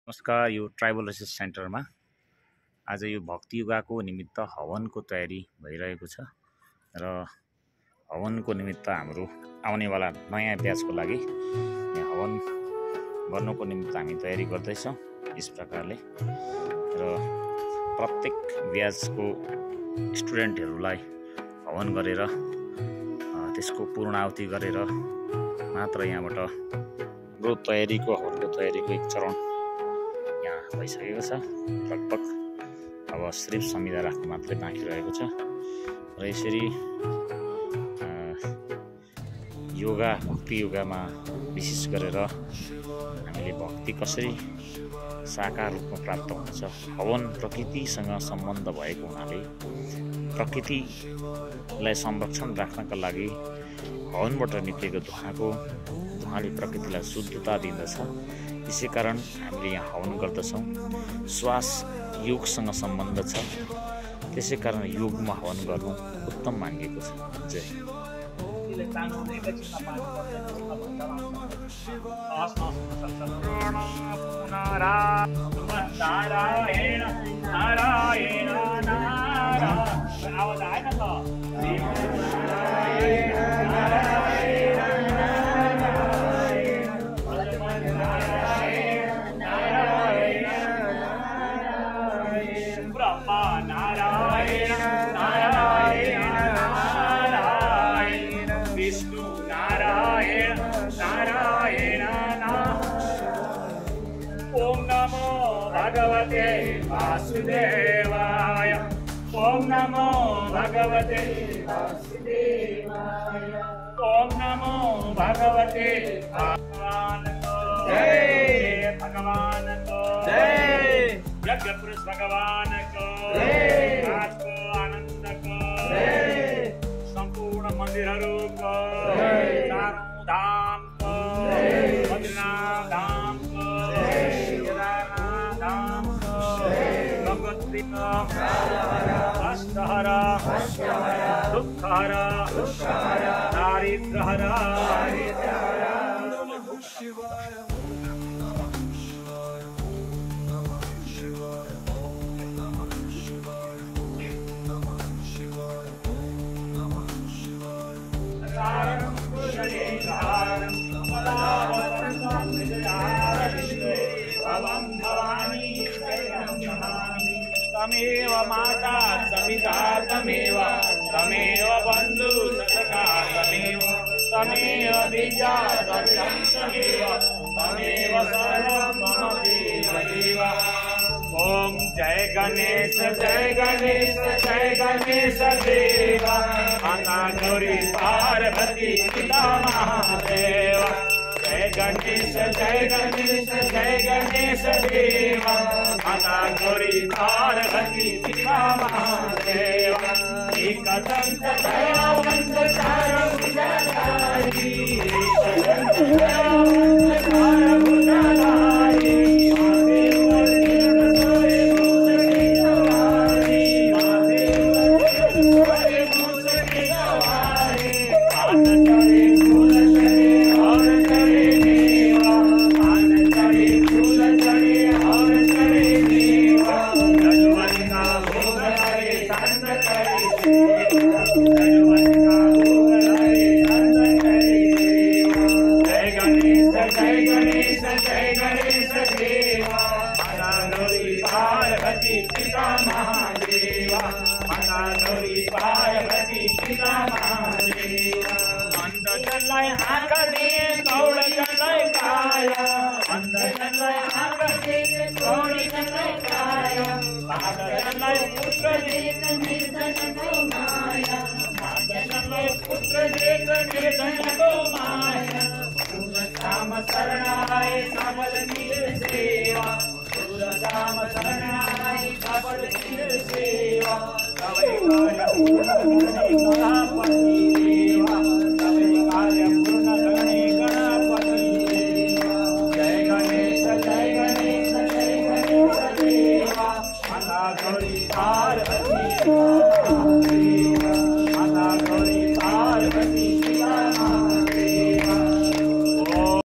नमस्कार। यो tribal research सेन्टरमा आज यो भक्ति युगाको निमित्त हवनको तयारी भइरहेको छ र हवनको निमित्त हाम्रो आउनेवाला नयाँ ब्याचको लागि यहाँ हवन गर्नको निमित्त हामी तयारी गर्दैछौँ। यस प्रकारले र प्रत्येक ब्याचको स्टुडेन्टहरूलाई हवन गरेर त्यसको पूर्णाहुति गरेर मात्र यहाँबाट हाम्रो हवनको तयारीको एक चरण भइसकेको छ। लगभग अब सिर्फ संविदा राख्नु मात्रै बाँकी रहेको छ र यसरी योगा भक्ति योगामा विशेष गरेर हामीले भक्ति कसरी साकार रूपमा प्राप्त हुन्छ। हवन प्रकृतिसँग सम्बन्ध भएको हुनाले प्रकृतिलाई संरक्षण राख्नका लागि हवनबाट निक्लेको धुवाले प्रकृतिलाई शुद्धता दिँदछ। त्यसै कारण हामीले यहाँ हवन गर्दछौँ। श्वास योगसँग सम्बन्ध छ, त्यसै कारण योगमा हवन गर्नु उत्तम मानिएको छ। जय भगवते वासुदेवाय। ओम नमो भगवते वासुदेवाय। ओम नमो भगवते भगवान को जय। भगवान को जय। यज्ञ पुरुष भगवान को जय। आनंद को जय। संपूर्ण मंदिरों को जय। चारों धाम को जय। बद्रीनाथ धाम को जय। कष्टहरा दुःखहरा दारिद्र्यहरा। तमेव माता सविता तमेव बन्धु सखा तमेव विद्या सत्यं तमेव सर्वं मम देव। ओम जय गणेश जय गणेश जय गणेश देव। माता गौरी पार्वती पिता महादेव। जय गणेश जय गणेश जय गणेश देव। माता गौरी पार्वती पिता महादेव। एकदंत दयावंत सारभुजधारी। एकदंत दयावंत सारभुजधारी। शरणाय सबल नील सेवा। राम शरणाय सबल नील सेवा।